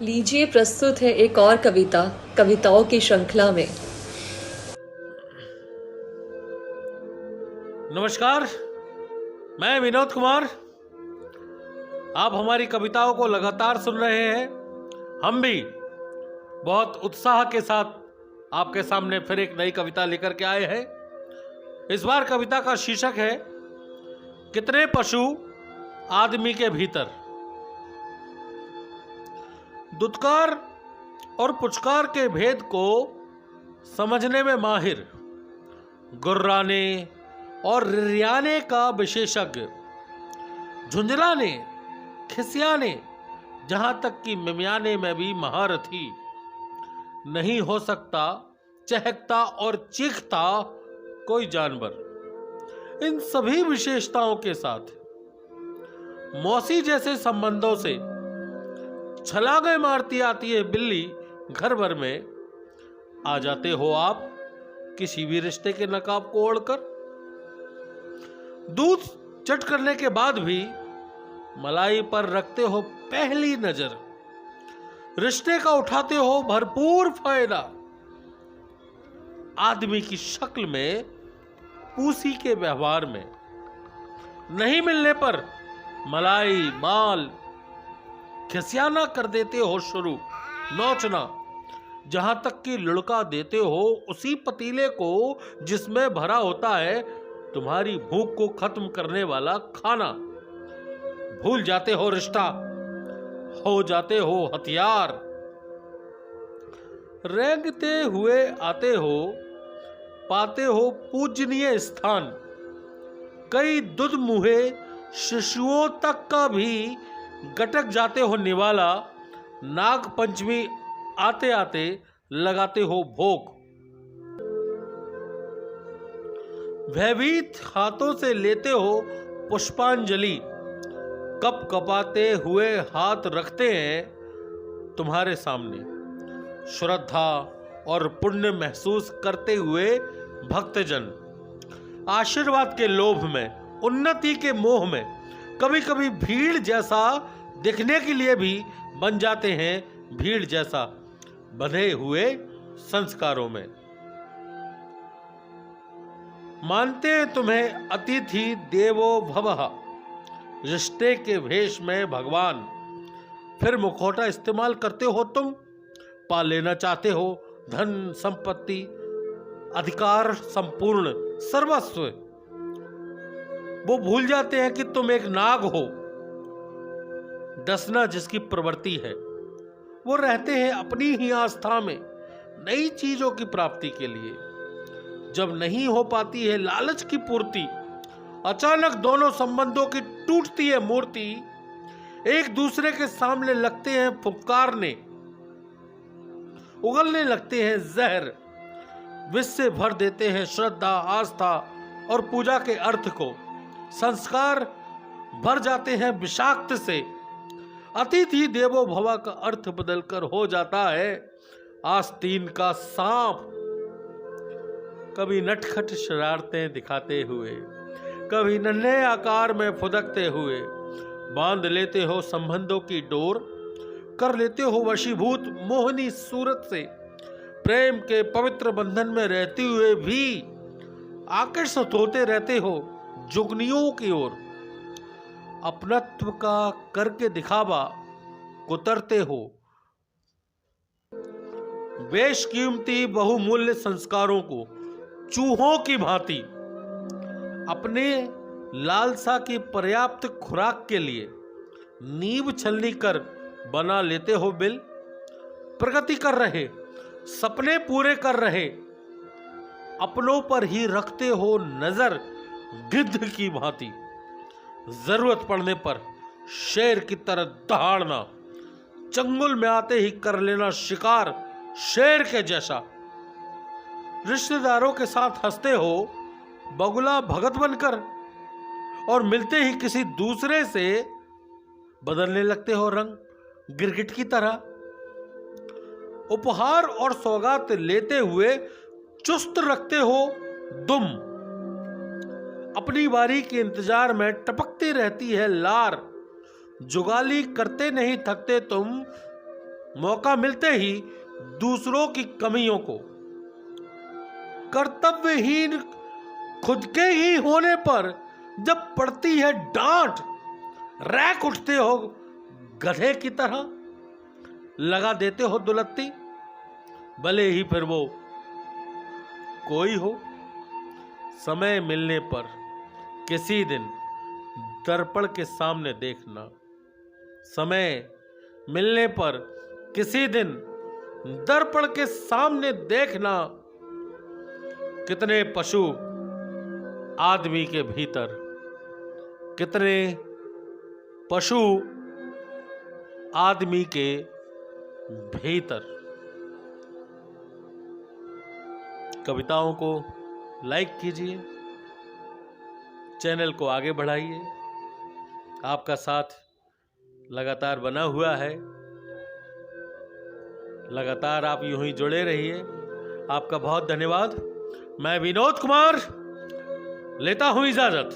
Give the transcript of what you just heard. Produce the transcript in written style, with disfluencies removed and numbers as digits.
लीजिए प्रस्तुत है एक और कविता कविताओं की श्रृंखला में। नमस्कार, मैं विनोद कुमार। आप हमारी कविताओं को लगातार सुन रहे हैं। हम भी बहुत उत्साह के साथ आपके सामने फिर एक नई कविता लेकर के आए हैं। इस बार कविता का शीर्षक है कितने पशु आदमी के भीतर। दुत्कार और पुचकार के भेद को समझने में माहिर, गुर्राने और रियाने का विशेषज्ञ, झुंझलाने खिसियाने जहां तक कि मिमियाने में भी महारथी, नहीं हो सकता चहकता और चीखता कोई जानवर। इन सभी विशेषताओं के साथ मौसी जैसे संबंधों से छलांगे मारती आती है बिल्ली घर भर में। आ जाते हो आप किसी भी रिश्ते के नकाब को ओढ़कर। दूध चट करने के बाद भी मलाई पर रखते हो पहली नजर। रिश्ते का उठाते हो भरपूर फायदा। आदमी की शक्ल में, पूसी के व्यवहार में। नहीं मिलने पर मलाई माल खिसियाना कर देते हो शुरू, नोचना, जहां तक कि लुढ़का देते हो उसी पतीले को जिसमें भरा होता है तुम्हारी भूख को खत्म करने वाला खाना। भूल जाते हो रिश्ता, हो जाते हो हथियार। रेंगते हुए आते हो, पाते हो पूजनीय स्थान। कई दुध मुहे शिशुओं तक का भी गटक जाते हो निवाला। नाग पंचमी आते आते लगाते हो भोग। भयभीत हाथों से लेते हो पुष्पांजलि। कप कपाते हुए हाथ रखते हैं तुम्हारे सामने। श्रद्धा और पुण्य महसूस करते हुए भक्तजन आशीर्वाद के लोभ में, उन्नति के मोह में, कभी कभी भीड़ जैसा दिखने के लिए भी बन जाते हैं भीड़ जैसा बंधे हुए संस्कारों में। मानते हैं तुम्हें अतिथि देवो भवः, रिश्ते के भेष में भगवान। फिर मुखौटा इस्तेमाल करते हो तुम। पा लेना चाहते हो धन संपत्ति, अधिकार, संपूर्ण सर्वस्व। वो भूल जाते हैं कि तुम एक नाग हो, डसना जिसकी प्रवृत्ति है। वो रहते हैं अपनी ही आस्था में, नई चीजों की प्राप्ति के लिए। जब नहीं हो पाती है लालच की पूर्ति, अचानक दोनों संबंधों की टूटती है मूर्ति। एक दूसरे के सामने लगते हैं फुफकारने, उगलने लगते हैं जहर। विष से भर देते हैं श्रद्धा, आस्था और पूजा के अर्थ को। संस्कार भर जाते हैं विषाक्त से। अतिथि देवो भव का अर्थ बदलकर हो जाता है आस्तीन का सांप। कभी नटखट शरारतें दिखाते हुए, कभी नन्हे आकार में फुदकते हुए बांध लेते हो संबंधों की डोर। कर लेते हो वशीभूत मोहनी सूरत से। प्रेम के पवित्र बंधन में रहते हुए भी आकर्षित होते रहते हो जुगनियों की ओर। अपनत्व का करके दिखावा कुतरते हो बेशकीमती बहुमूल्य संस्कारों को चूहों की भांति। अपने लालसा की पर्याप्त खुराक के लिए नींव छलनी कर बना लेते हो बिल। प्रगति कर रहे, सपने पूरे कर रहे, अपनों पर ही रखते हो नजर गिद्ध की भांति। जरूरत पड़ने पर शेर की तरह दहाड़ना, चंगुल में आते ही कर लेना शिकार शेर के जैसा। रिश्तेदारों के साथ हंसते हो बगुला भगत बनकर, और मिलते ही किसी दूसरे से बदलने लगते हो रंग गिरगिट की तरह। उपहार और सौगात लेते हुए चुस्त रखते हो दुम। अपनी बारी के इंतजार में टपकती रहती है लार। जुगाली करते नहीं थकते तुम, मौका मिलते ही दूसरों की कमियों को, कर्तव्यहीन खुद के ही होने पर जब पड़ती है डांट, रैक उठते हो गधे की तरह, लगा देते हो दुलत्ती, भले ही फिर वो कोई हो। समय मिलने पर किसी दिन दर्पण के सामने देखना, समय मिलने पर किसी दिन दर्पण के सामने देखना, कितने पशु आदमी के भीतर, कितने पशु आदमी के भीतर। कविताओं को लाइक कीजिए, चैनल को आगे बढ़ाइए। आपका साथ लगातार बना हुआ है, लगातार आप यूं ही जुड़े रहिए। आपका बहुत धन्यवाद। मैं विनोद कुमार लेता हूं इजाजत।